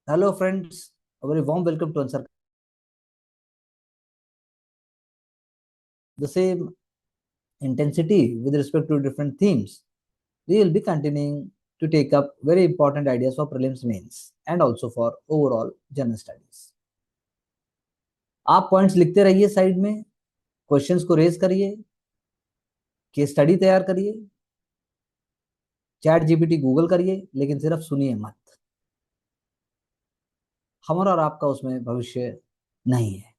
Hello, friends. A very warm welcome to Answer. The same intensity with respect to different themes. We will be continuing to take up very important ideas for prelims mains and also for overall general studies. आप points लिखते रहिए side में, questions को raise करिए, case study तैयार करिए, chat GPT Google करिए, लेकिन सिर्फ सुनिए मत। हमारा और आपका उसमें भविष्य नहीं है।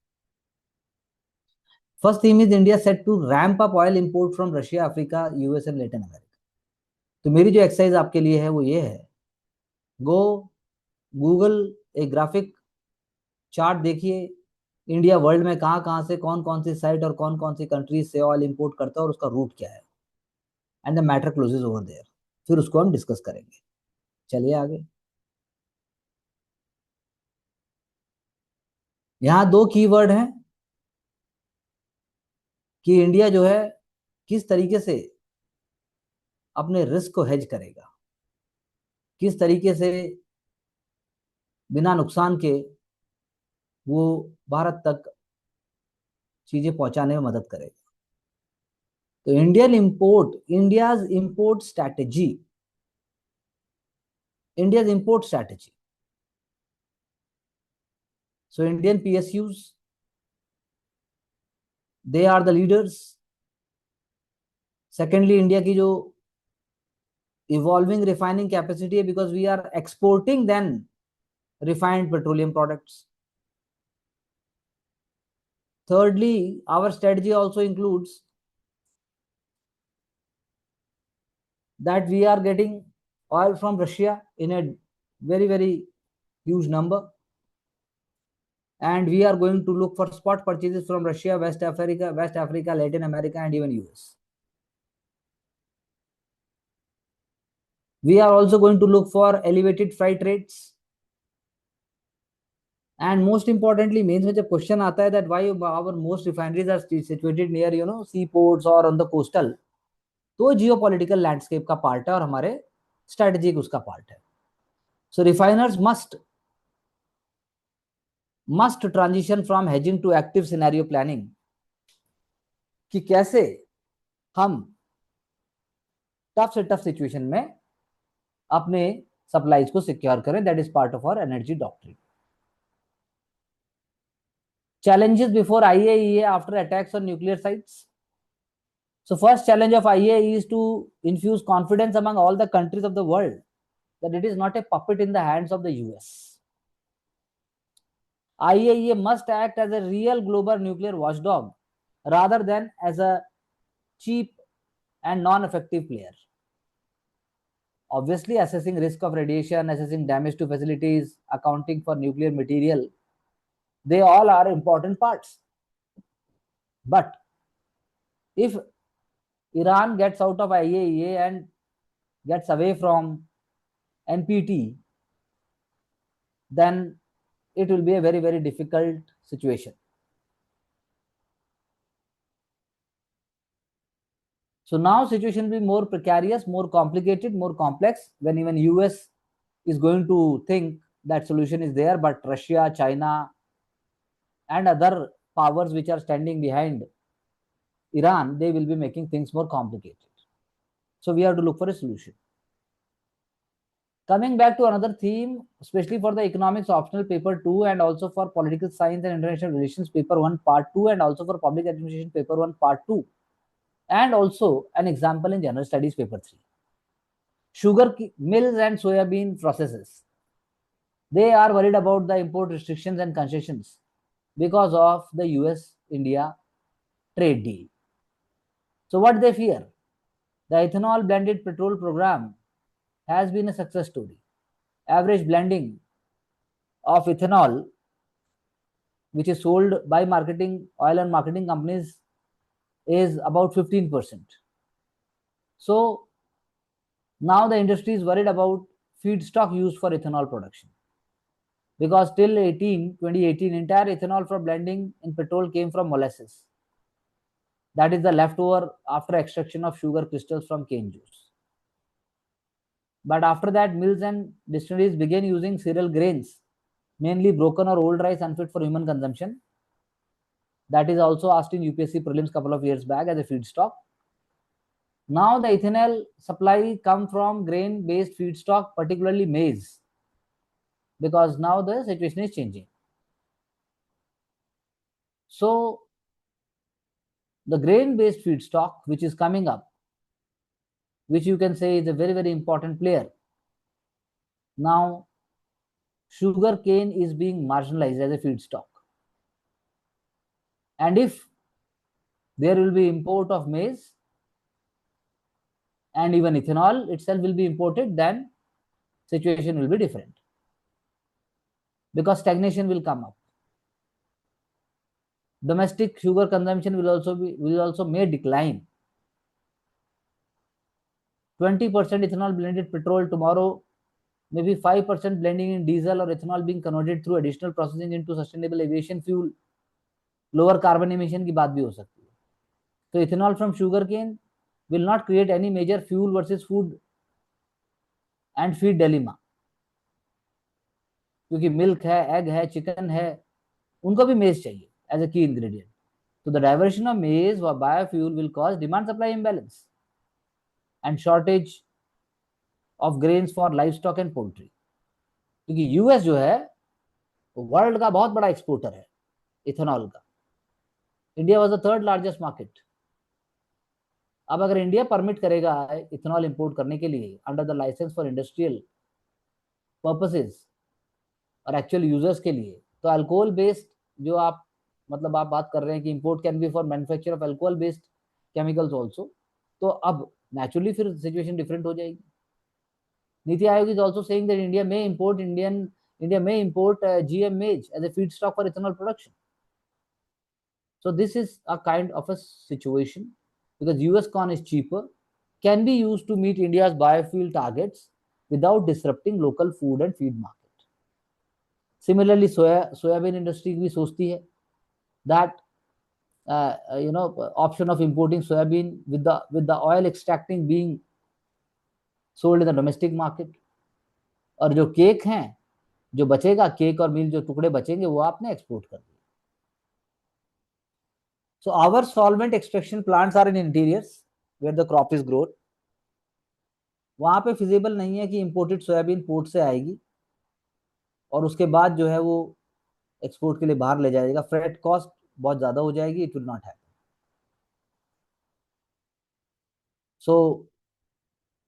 First theme is India set to ramp up oil import from Russia, Africa, US and Latin America. तो मेरी जो एक्सरसाइज आपके लिए है वो ये है, गो गूगल एक ग्राफिक चार्ट देखिए, इंडिया वर्ल्ड में कहाँ कहाँ से कौन कौन सी साइट और कौन कौन सी कंट्रीज से ऑयल इंपोर्ट करता है और उसका रूट क्या है, and the matter closes over there. फिर उसको हम डिस्कस करेंगे। चलिए आगे। यहाँ दो कीवर्ड हैं कि इंडिया जो है किस तरीके से अपने रिस्क को हेज करेगा, किस तरीके से बिना नुकसान के वो भारत तक चीजें पहुंचाने में मदद करेगा। तो India's import strategy, India's import strategy. So Indian PSUs, they are the leaders. Secondly, India की जो evolving refining capacity है, because we are exporting then refined petroleum products. Thirdly, our strategy also includes that we are getting oil from Russia in a very, very huge number. And we are going to look for spot purchases from Russia, West Africa, Latin America, and even US. We are also going to look for elevated freight rates. And most importantly, means when the question आता है that why our most refineries are situated near seaports or on the coastal, तो geopolitical landscape का part है और हमारे strategic उसका part है. So refiners must transition from hedging to active scenario planning, कि कैसे हम टफ से टफ सिचुएशन में अपने सप्लाईज को सिक्योर करें. That is part of our energy doctrine. Challenges before IAEA after attacks on nuclear sites. So first challenge of IAEA is to infuse confidence among all the countries of the world that it is not a puppet in the hands of the US. IAEA must act as a real global nuclear watchdog rather than as a cheap and non-effective player. Obviously, assessing risk of radiation, assessing damage to facilities, accounting for nuclear material, they all are important parts. But if Iran gets out of IAEA and gets away from NPT, then it will be a very, very difficult situation. So now situation will be more precarious, more complicated, more complex, when even US is going to think that solution is there, but Russia, China, and other powers which are standing behind Iran, they will be making things more complicated. So we have to look for a solution. Coming back to another theme, especially for the economics optional paper 2 and also for political science and international relations paper 1 part 2 and also for public administration paper 1 part 2 and also an example in general studies paper 3. Sugar mills and soybean processes. They are worried about the import restrictions and concessions because of the US-India trade deal. So what they fear? The ethanol blended petrol program has been a success story. Average blending of ethanol, which is sold by oil and marketing companies, is about 15%. So now the industry is worried about feedstock used for ethanol production, because till 2018, entire ethanol for blending in petrol came from molasses. That is the leftover after extraction of sugar crystals from cane juice. But after that, mills and distilleries began using cereal grains mainly broken or old rice unfit for human consumption. That is also asked in UPSC prelims couple of years back as a feedstock. Now the ethanol supply come from grain-based feedstock, particularly maize, because now the situation is changing. So the grain-based feedstock, which is coming up, which you can say is a very, very important player. Now, sugar cane is being marginalized as a feedstock. And if there will be import of maize and even ethanol itself will be imported, then situation will be different, because stagnation will come up. Domestic sugar consumption will also may decline. 20% ethanol blended petrol tomorrow, maybe 5% blending in diesel or ethanol being converted through additional processing into sustainable aviation fuel, lower carbon emission की बात भी हो सकती है. So ethanol from sugarcane will not create any major fuel versus food and feed dilemma, क्योंकि milk है, egg है, chicken है, उनको भी मेज चाहिए एज अ की ingredient. So the diversion of maize or biofuel will cause demand supply imbalance and shortage of grains for livestock and poultry. क्योंकि यूएस जो है वर्ल्ड का बहुत बड़ा एक्सपोर्टर है इथेनॉल का. India was the third largest market. अब अगर इंडिया परमिट करेगा इथेनॉल इंपोर्ट करने के लिए under the licence for industrial purposes और एक्चुअल यूजर्स के लिए, तो अल्कोहल बेस्ड जो आप मतलब आप बात कर रहे हैं कि import can be for manufacture of alcohol based chemicals also, तो अब नेचुरली फिर सिचुएशन डिफरेंट हो जाएगी. NITI Aayog is also saying that India में import GM maize as a feedstock for ethanol production. So this is a kind of a situation, because US corn is cheaper, can be used to meet India's biofuel targets without disrupting local food and feed market. Similarly, soybean industry भी सोचती है that option of importing soybean with the oil extracting being sold in the domestic market. और जो cake हैं, जो बचेगा cake और मिल जो टुकड़े बचेंगे वो आपने एक्सपोर्ट कर दिए. So our solvent extraction plants are in interiors where the crop is grown. वहां पे फिजिबल नहीं है कि इंपोर्टेड सोयाबीन पोर्ट से आएगी और उसके बाद जो है वो एक्सपोर्ट के लिए बाहर ले जाएगा. फ्रेट कॉस्ट बहुत ज्यादा हो जाएगी. It will not happen. So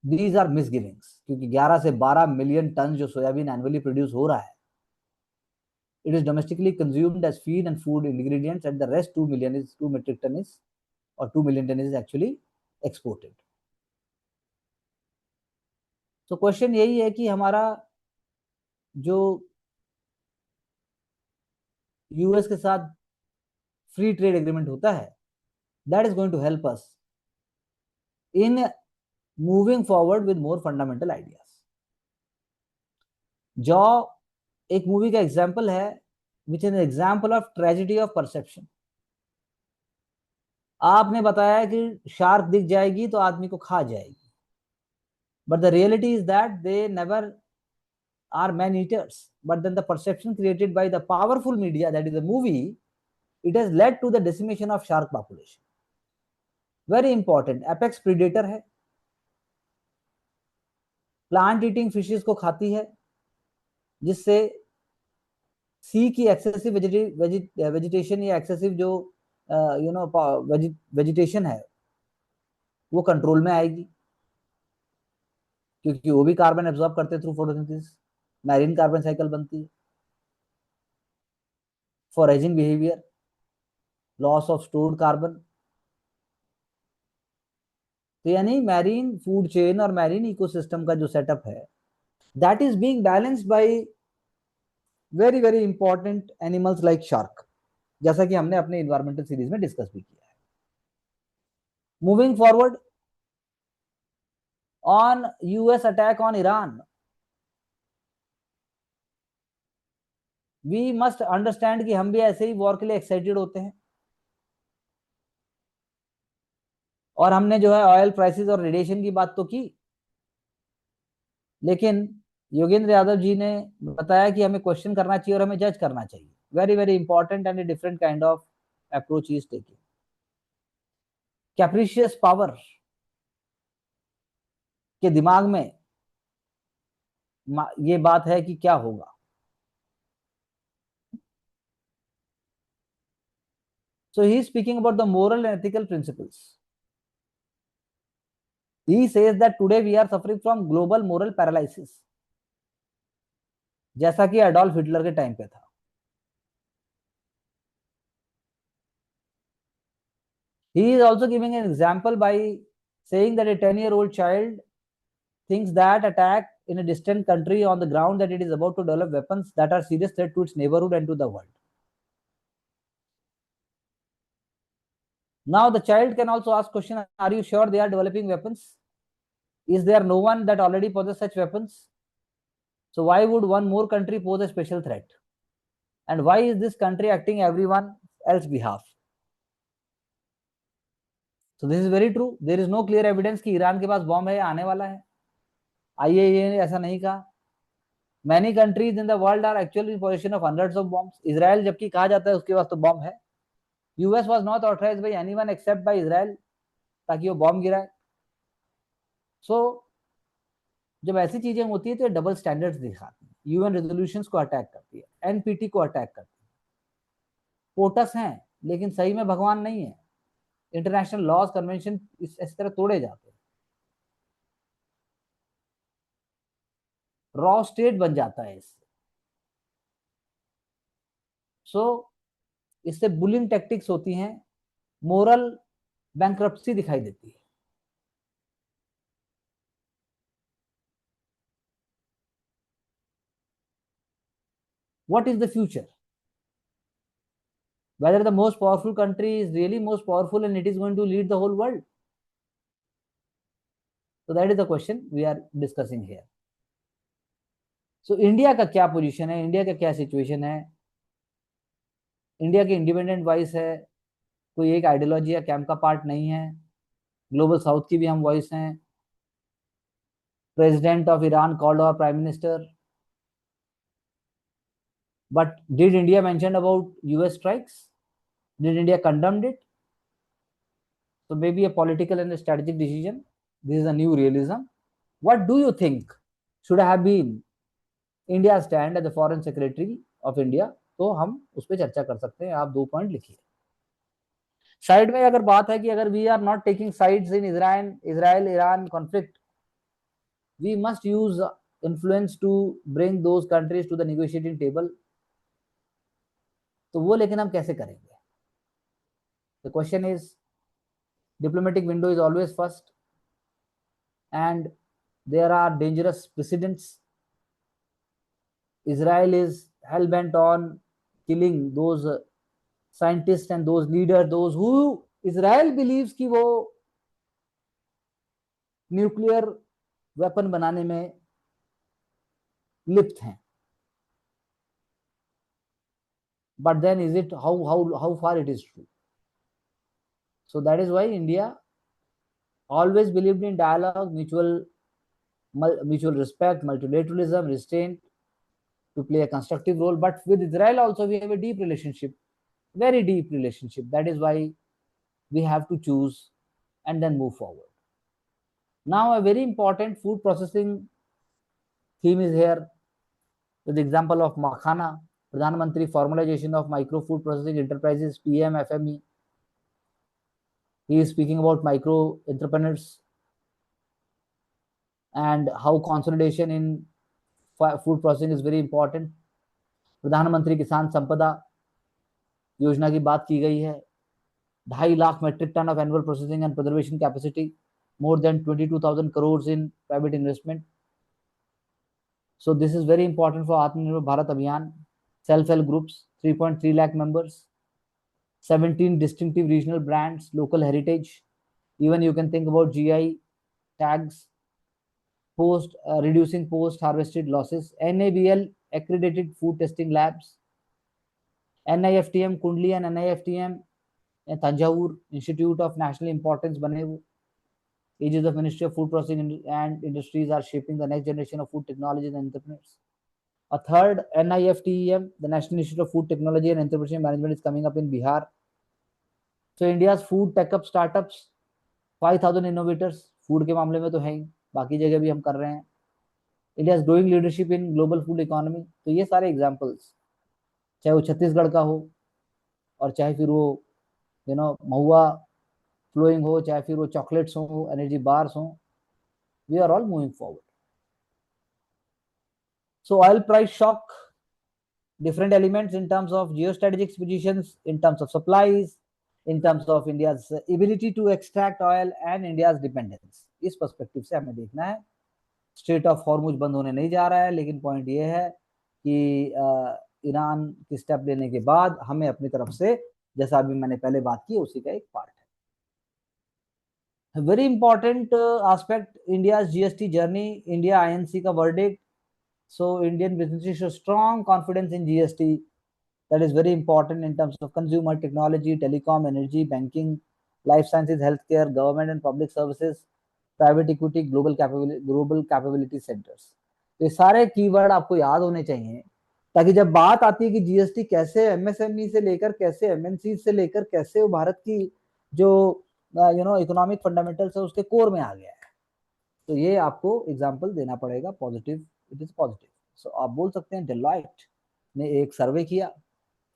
these are misgivings, क्योंकि 11 से 12 मिलियन टन जो सोयाबीन एनुअली प्रोड्यूस हो रहा है, it is domestically consumed as feed and food ingredients, and the rest 2 metric ton is, or 2 million ton is actually exported. तो question यही है कि हमारा जो यूएस के साथ फ्री ट्रेड एग्रीमेंट होता है, that is going to help us in moving forward with more fundamental ideas. जो एक मूवी का एग्जाम्पल है, which is an example of tragedy of perception. आपने बताया कि शार्क दिख जाएगी तो आदमी को खा जाएगी, but the reality is that they never are man eaters. But then the perception created by the powerful media, that is the movie, it has led to the decimation of shark population. Very important. apex predator है, plant eating fishes को खाती है, जिससे सी की excessive vegetation या excessive जो vegetation है वो कंट्रोल में आएगी, क्योंकि वो भी कार्बन एब्जॉर्ब करते हैं through photosynthesis. Marine carbon cycle बनती है. Foraging behaviour, loss of stored carbon. तो यानी मैरीन फूड चेन और मैरीन इकोसिस्टम का जो सेटअप है, that is being balanced bye very very important animals like shark, जैसा कि हमने अपने इन्वायरमेंटल सीरीज में डिस्कस भी किया है. Moving forward on US attack on Iran, we must understand कि हम भी ऐसे ही वॉर के लिए एक्साइटेड होते हैं, और हमने जो है ऑयल प्राइसेस और रेडिएशन की बात तो की, लेकिन योगेंद्र यादव जी ने बताया कि हमें क्वेश्चन करना चाहिए और हमें जज करना चाहिए. Very very important and a different kind of approach is taking. Capricious power के दिमाग में ये बात है कि क्या होगा. So he is speaking about the moral and ethical principles. He says that today we are suffering from global moral paralysis, जैसा कि एडोल्फ हिटलर के टाइम पे था. He is also giving an example by saying that a 10-year-old child thinks that attack in a distant country on the ground that it is about to develop weapons that are serious threat to its neighborhood and to the world. Now the child can also ask question, are you sure they are developing weapons? Is there no one that already possesses such weapons? So why would one more country pose a special threat? And why is this country acting everyone else's behalf? So this is very true. There is no clear evidence कि Iran के पास bomb है, आने वाला है. IAEA ने ऐसा नहीं कहा. Many countries in the world are actually in possession of hundreds of bombs. Israel जबकि कहा जाता है उसके पास तो बॉम्ब है. US was not authorized by anyone except by Israel ताकि वो बॉम्ब गिराए. So जब ऐसी चीजें होती है तो डबल स्टैंडर्ड्स दिखाती है. यूएन रेजोल्यूशंस को अटैक करती है, एनपीटी को अटैक करती है. पोटस हैं लेकिन सही में भगवान नहीं है. इंटरनेशनल लॉज कन्वेंशन इस तरह तोड़े जाते हैं. रॉ स्टेट बन जाता है इससे. सो इससे बुलिंग टैक्टिक्स होती हैं, मोरल बैंक्रप्सी दिखाई देती है. What is the future? Whether the most powerful country is really most powerful and it is going to lead the whole world. So that is the question we are discussing here. So India का क्या position है, India का क्या situation है. India की independent voice है, कोई एक आइडियोलॉजी या कैंप का पार्ट नहीं है. ग्लोबल साउथ की भी हम वॉइस हैं. President of Iran called our prime minister. But did India mention about US strikes? Did India condemned it? So maybe a political and a strategic decision. This is a new realism. What do you think should have been India's stand as the foreign secretary of India? तो हम उस पर चर्चा कर सकते हैं. आप 2 point लिखिए. साइड में अगर बात है कि अगर we are not taking sides in Israel Iran conflict, we must use influence to bring those countries to the negotiating table. तो वो लेकिन हम कैसे करेंगे? The question is, diplomatic window is always first and there are dangerous precedents. Israel is hell-bent on killing those scientists and those leaders, those who Israel believes कि वो nuclear weapon बनाने में लिप्त हैं. But then is it how far it is true? So that is why India always believed in dialogue, mutual respect, multilateralism, restraint to play a constructive role. But with Israel also we have a deep relationship, very deep relationship. That is why we have to choose and then move forward. Now a very important food processing theme is here with the example of Makhana, Pradhan Mantri formalization of micro food processing enterprises, PMFME. He is speaking about micro entrepreneurs and how consolidation in food processing is very important. प्रधानमंत्री किसान संपदा योजना की बात की गई है. 2.5 lakh metric ton of annual processing and preservation capacity, more than 22,000 crores in private investment. So this is very important for Atmanirbhar Bharat Abhiyan. Self-help groups, 3.3 lakh members, 17 distinctive regional brands, local heritage. Even you can think about GI tags, reducing post-harvested losses, NABL accredited food testing labs, NIFTM Kundli and NIFTM Tanjavur Institute of National Importance बने वो. Aegis of Ministry of Food Processing and Industries are shaping the next generation of food technologies and entrepreneurs. A third, NIFTEM, the National Institute of Food Technology and Entrepreneurship Management, is coming up in Bihar. So India's food tech up startups, 5,000 innovators, food के मामले में तो है ही, बाकी जगह भी हम कर रहे हैं. India's growing leadership in global food economy. तो ये सारे एग्जाम्पल्स, चाहे वो छत्तीसगढ़ का हो और चाहे फिर वो महुआ फ्लोइंग हो, चाहे फिर वो चॉकलेट्स हो, एनर्जी बार्स हो, we are all moving forward. So oil price shock, different elements in terms of geostrategic positions, in terms of supplies, in terms of India's ability to extract oil and India's dependence. इस perspective से हमें देखना है. Straight of Hormuz बंद होने नहीं जा रहा है, लेकिन पॉइंट ये है कि ईरान की स्टेप लेने के बाद हमें अपनी तरफ से, जैसा अभी मैंने पहले बात की, उसी का एक पार्ट है. Very important aspect, India GST journey, India INC का verdict. So Indian businesses show strong confidence in GST. That is very important in terms of consumer technology, telecom, energy, banking, life sciences, healthcare, government and public services, private equity, global capability centers. तो ये सारे keyword आपको याद होने चाहिए, ताकि जब बात आती है कि जीएसटी कैसे एमएसएमई से लेकर कैसे एमएनसी से लेकर कैसे वो भारत की जो इकोनॉमिक फंडामेंटल्स है उसके कोर में आ गया है, तो ये आपको एग्जांपल देना पड़ेगा. Positive, it is positive. So आप बोल सकते हैं डेलॉइट ने एक सर्वे किया,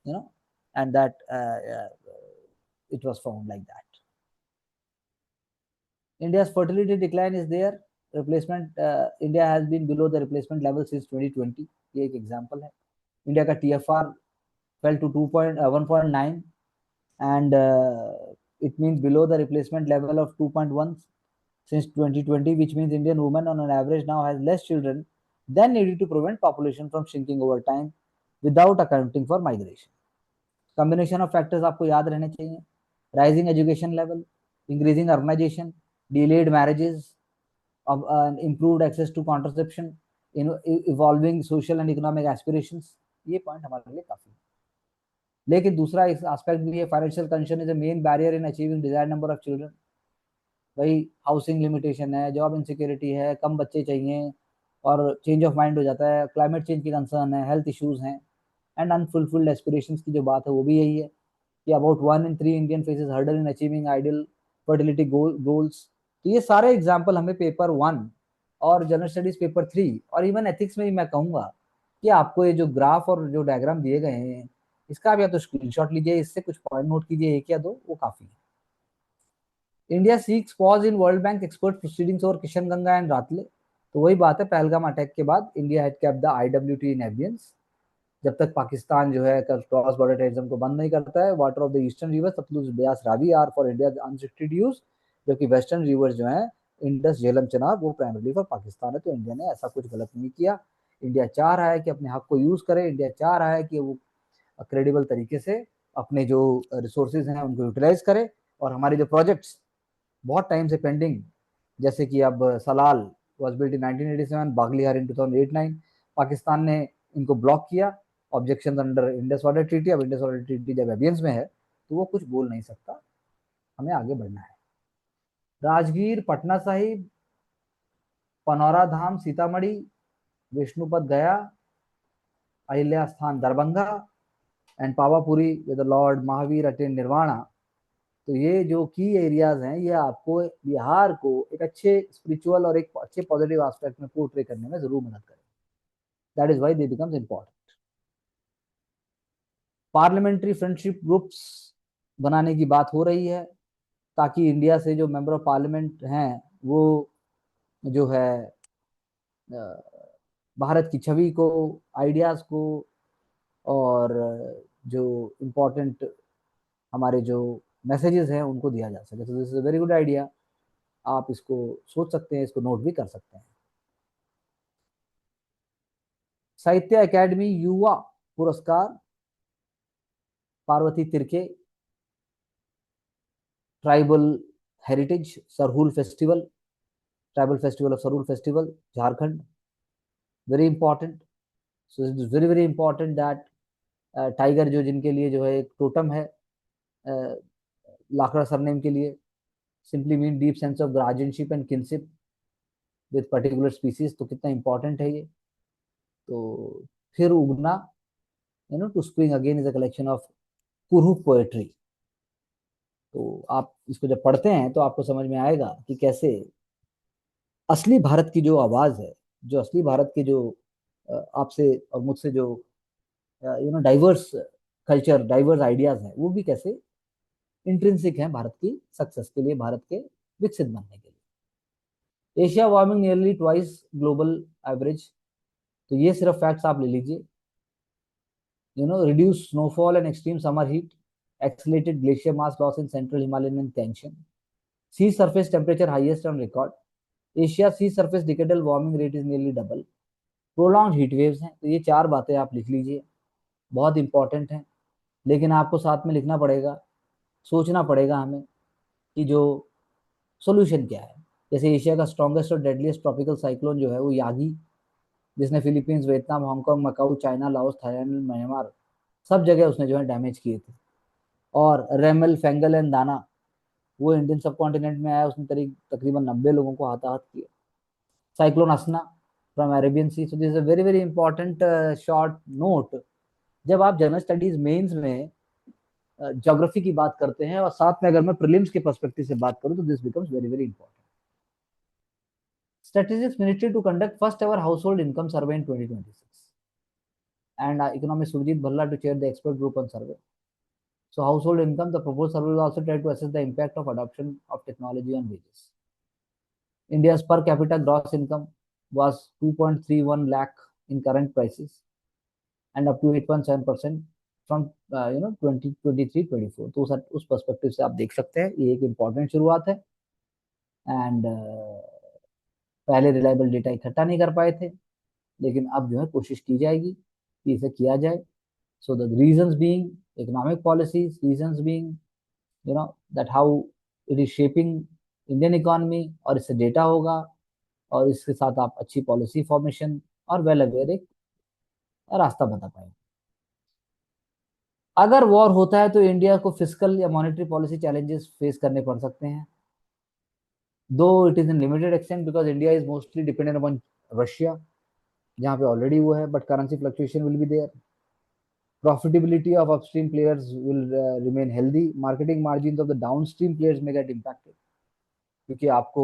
and that it was found like that. India's fertility decline is there. Replacement, India has been below the replacement level since 2020. ये एक एग्जांपल है. इंडिया का TFR fell to 1.9 and it means below the replacement level of 2.1 since 2020, which means Indian women on an average now has less children than needed to prevent population from shrinking over time without accounting for migration. Combination of factors आपको याद रहने चाहिए. Rising education level, increasing urbanization, delayed marriages, improved access to contraception, evolving social and economic aspirations. ये point हमारे लिए काफी है. लेकिन दूसरा एस्पेक्ट भी है, financial condition is a main barrier in achieving desired number of children. भाई हाउसिंग लिमिटेशन है, जॉब इनसिक्योरिटी है, कम बच्चे चाहिए और चेंज ऑफ माइंड हो जाता है, क्लाइमेट चेंज की कंसर्न है, हेल्थ इश्यूज हैं, एंड अनफुलफिल्ड एस्पिरेशंस की जो बात है वो भी यही है कि about 1 in 3 Indian faces hurdle in achieving ideal fertility goals. तो ये सारे एग्जाम्पल हमें पेपर 1 और जनरल स्टडीज पेपर 3 और इवन एथिक्स में भी मैं कहूंगा कि आपको ये जो ग्राफ और जो डायग्राम दिए गए हैं इसका आप या तो स्क्रीनशॉट लीजिए, इससे कुछ पॉइंट नोट कीजिए, एक या दो, वो काफी है. India seeks pause in World Bank expert proceedings over Kishanganga and Ratle. तो वही बात है, पहलगाम अटैक के बाद India had kept the IWT in evidence. जब तक पाकिस्तान जो है क्रॉस बॉर्डर टेररिज्म को बंद नहीं करता है, water of the eastern river Sutlej Beas Ravi are for India unrestricted use, जबकि वेस्टर्न रिवर्स जो है इंडस झेलम चनाब वो प्राइमरली फॉर पाकिस्तान है. तो इंडिया ने ऐसा कुछ गलत नहीं किया. इंडिया चाह रहा है कि अपने हक को यूज करे, इंडिया चाह रहा है कि वो क्रेडिबल तरीके से अपने जो रिसोर्सेज हैं उनको यूटिलाइज करे. और हमारे जो प्रोजेक्ट्स बहुत टाइम से पेंडिंग, जैसे कि अब Salal was built in 1987, Baglihar इन 2008-9, पाकिस्तान ने इनको ब्लॉक किया objection under Indus water treaty. अब इंडस वाटर ट्रीटी जब एबियंस में है तो वो कुछ बोल नहीं सकता, हमें आगे बढ़ना है. राजगीर पटना साहिब, पनौरा धाम Sitamarhi, Vishnupad Gaya, Ahilya Sthan Darbhanga and Pawapuri with the lord Mahavir attain nirvana. तो ये जो की एरियाज हैं ये आपको बिहार को एक अच्छे स्पिरिचुअल और एक अच्छे पॉजिटिव एस्पेक्ट में पोर्ट्रे करने में जरूर मदद करें. That is why they becomes important. Parliamentary friendship groups बनाने की बात हो रही है, ताकि इंडिया से जो मेंबर ऑफ पार्लियामेंट हैं वो जो है भारत की छवि को, आइडियाज को और जो इम्पोर्टेंट हमारे जो मैसेजेस हैं उनको दिया जा सके. तो this is a very good idea. आप इसको सोच सकते हैं, इसको नोट भी कर सकते हैं. साहित्य Academy Yuva Puraskar Parvati Tirkey, tribal heritage Sarhul festival, tribal festival of Sarhul festival Jharkhand, very important. So it is very very important that tiger जो जिनके लिए जो है एक टोटम है लाखड़ा सरनेम के लिए, simply mean deep sense of guardianship and kinship with particular species. तो कितना इंपॉर्टेंट है ये। तो फिर Ugna, to spring again is a collection of Kurukh poetry. तो आप इसको जब पढ़ते हैं तो आपको समझ में आएगा कि कैसे असली भारत की जो आवाज है, जो असली भारत के जो आपसे और मुझसे जो डाइवर्स कल्चर, डाइवर्स आइडियाज हैं, वो भी कैसे इंट्रिंसिक हैं भारत की सक्सेस के लिए, भारत के विकसित बनने के लिए। Asia warming nearly twice global average. तो ये सिर्फ फैक्ट्स आप ले लीजिए। Reduced snowfall and extreme summer heat, accelerated glacier mass loss in central Himalayan and Tianjin. Sea surface temperature highest on record. Asia sea surface decadal warming rate is nearly double. Prolonged heat waves हैं। तो ये 4 बातें आप लिख लीजिए, बहुत important हैं। लेकिन आपको साथ में लिखना पड़ेगा, सोचना पड़ेगा हमें कि जो सोल्यूशन क्या है। जैसे एशिया का स्ट्रॉन्गेस्ट और डेडलीस्ट ट्रॉपिकल साइक्लोन जो है वो यागी, जिसने Philippines, Vietnam, Hong Kong, Macau, China, Laos, Thailand, Myanmar सब जगह उसने जो है डैमेज किए थे। और रेमल, फेंगल एंड दाना, वो इंडियन सब कॉन्टिनेंट में आया, उसने तकरीबन 90 लोगों को हाथाहाथ किया। Cyclone Asna from Arabian sea. So this is a very very important short note. जब आप जनरल स्टडीज मेंस में ज्योग्राफी की बात करते हैं और साथ में अगर मैं प्रीलिम्स के पर्सपेक्टिव से बात करूं तो this becomes very very important. Statistics Ministry to conduct first ever household income survey in 2026, and economist Surjit Bhalla to chair the expert group on survey. So household income, the proposed survey will also try to assess the impact of adoption of technology on wages. India's per capita gross income was 2.31 lakh in current prices and up to 8.7% from 2023-24। तो उस perspective से आप देख सकते हैं ये एक important शुरुआत है। एंड पहले रिलायबल डेटा इकट्ठा नहीं कर पाए थे, लेकिन अब जो है कोशिश की जाएगी कि इसे किया जाए। So the reasons being economic policies, reasons being that how it is shaping Indian economy, और इससे डेटा होगा और इसके साथ आप अच्छी पॉलिसी फॉर्मेशन और वेल अवेयर एक रास्ता बता पाएंगे। अगर वॉर होता है तो इंडिया को फिजिकल या मॉनेटरी पॉलिसी चैलेंजेस फेस करने पड़ सकते हैं, though it is in limited extent because India is mostly dependent upon Russia, जहाँ पे ऑलरेडी वो है, but currency fluctuation will be there. Profitability of upstream players will remain healthy. Marketing margins of the downstream players may get impacted क्योंकि आपको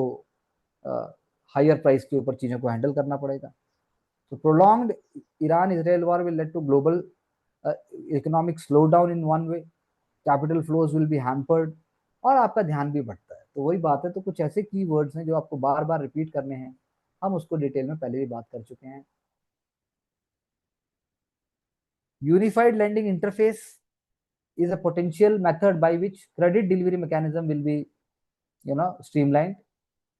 higher price के ऊपर चीजों को हैंडल करना पड़ेगा। तो prolonged Iran-Israel war will lead to global economic slowdown in one way. Capital flows will be hampered और आपका ध्यान भी बढ़ता है। तो वही बात है। तो कुछ ऐसे की वर्ड्स हैं जो आपको बार बार रिपीट करने हैं, हम उसको डिटेल में पहले भी बात कर चुके हैं। Unified lending interface is a potential method by which credit delivery mechanism will be streamlined.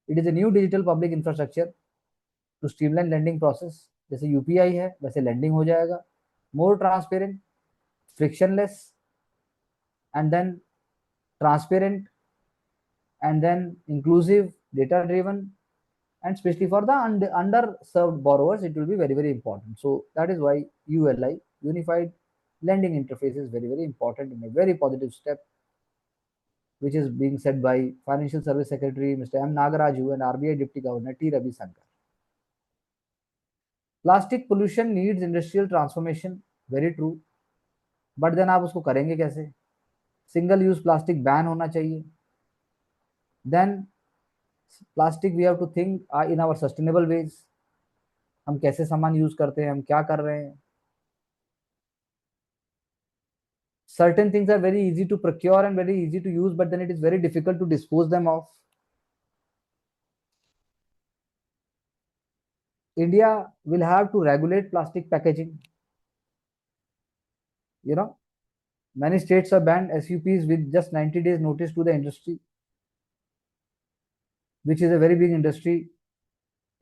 It is a new digital public infrastructure to streamline lending process। जैसे यूपीआई है वैसे lending हो जाएगा, more transparent, frictionless, and then transparent, and then inclusive, data driven, and especially for the underserved borrowers it will be very very important। So that is why ULI, unified lending interface, is very very important and a very positive step which is being said by Financial Service Secretary Mr. M. Nagaraju and RBI Deputy Governor T. Ravi Shankar. Plastic pollution needs industrial transformation, very true, but then आप उसको करेंगे कैसे? Single use plastic ban होना चाहिए। Then plastic we have to think in our sustainable ways. हम कैसे सामान use करते हैं, हम क्या कर रहे हैं। Certain things are very easy to procure and very easy to use, but then it is very difficult to dispose them of. India will have to regulate plastic packaging. Many states have banned SUPs with just 90 days notice to the industry, which is a very big industry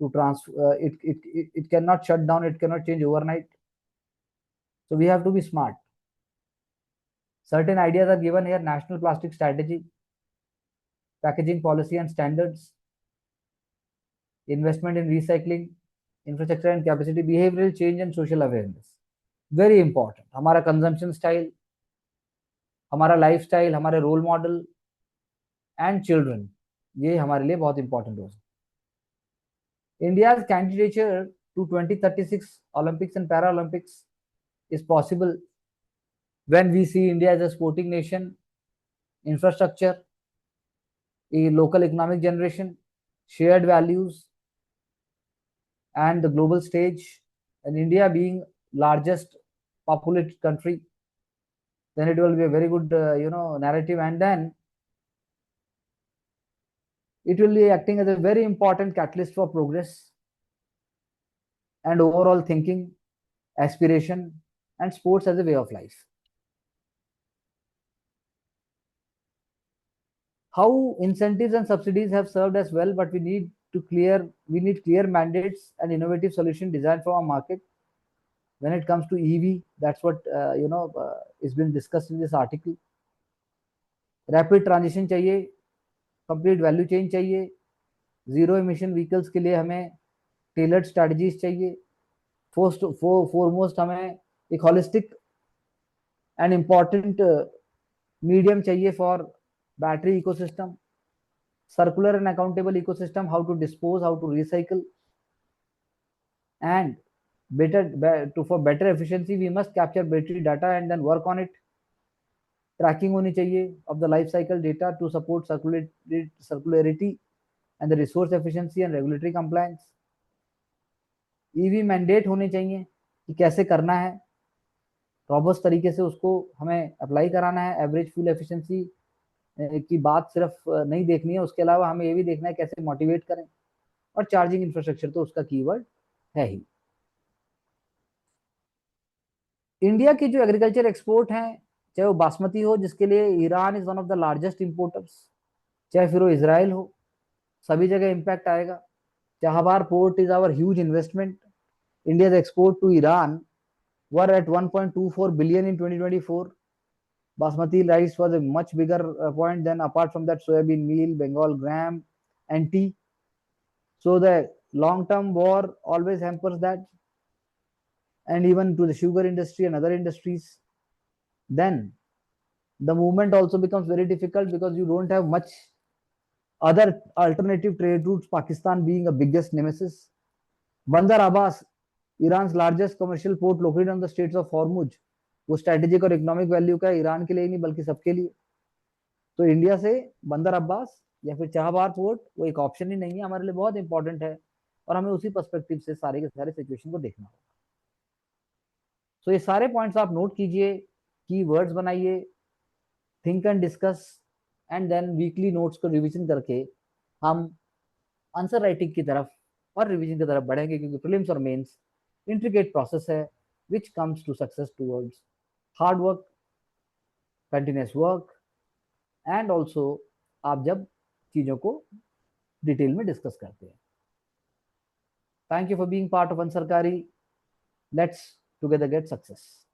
to transfer. It cannot shut down, it cannot change overnight. So we have to be smart. Certain ideas are given here: national plastic strategy, packaging policy and standards, investment in recycling, infrastructure and capacity, behavioral change and social awareness. Very important. हमारा consumption style, हमारा lifestyle, हमारे role model and children, ये हमारे लिए बहुत important हो सकता है। India's candidature to 2036 Olympics and Paralympics is possible when we see India as a sporting nation, infrastructure, a local economic generation, shared values, and the global stage, and India being largest populated country, then it will be a very good narrative, and then it will be acting as a very important catalyst for progress and overall thinking, aspiration, and sports as a way of life. How incentives and subsidies have served us well, but we need clear mandates and innovative solution designed for our market. When it comes to EV, that's what is been discussed in this article. Rapid transition चाहिए, complete value chain चाहिए, zero emission vehicles के लिए हमें tailored strategies चाहिए, foremost हमें एक holistic and important medium चाहिए for battery ecosystem, circular and accountable ecosystem, how to dispose, how to recycle, and for better efficiency we must capture battery data and then work on it. Tracking होनी चाहिए of the life cycle data to support circularity and the resource efficiency and regulatory compliance. EV mandate होने चाहिए कि कैसे करना है, robust तरीके से उसको हमें अप्लाई कराना है। एवरेज फ्यूल एफिशिएंसी की बात सिर्फ नहीं देखनी है, उसके अलावा हमें ये भी देखना है कैसे मोटिवेट करें, और चार्जिंग इंफ्रास्ट्रक्चर तो उसका कीवर्ड है ही। इंडिया की जो एग्रीकल्चर एक्सपोर्ट हैं, चाहे वो बासमती हो जिसके लिए Iran is one of the largest importers, चाहे फिर वो इसराइल हो, सभी जगह इंपैक्ट आएगा। Chabahar port is our huge investment. India's export to Iran were at 1.24 billion in 2024. Basmati rice was a much bigger point than, apart from that, soybean meal, Bengal gram, and tea. So the long-term war always hampers that, and even to the sugar industry and other industries. Then the movement also becomes very difficult because you don't have much other alternative trade routes, Pakistan being a biggest nemesis. Bandar Abbas, Iran's largest commercial port located on the Straits of Hormuz, वो strategic और economic value का है, Iran के लिए ही नहीं बल्कि सबके लिए। तो इंडिया से बंदर अब्बास या फिर चाहबार पोर्ट वो एक ऑप्शन ही नहीं है, हमारे लिए बहुत इंपॉर्टेंट है, और हमें उसी पर्सपेक्टिव से सारे के सारे सिचुएशन को देखना होगा। सो ये सारे पॉइंट्स आप नोट कीजिए, की वर्ड्स बनाइए, think and discuss, and then weekly notes को रिवीजन करके हम आंसर राइटिंग की तरफ और रिवीजन की तरफ बढ़ेंगे, क्योंकि प्रीलिम्स और मेंस इंट्रिकेट प्रोसेस है which comes to success towards hard work, continuous work, and also आप जब चीजों को डिटेल में डिस्कस करते हैं। Thank you for being part of Unsarkari. Let's together get success.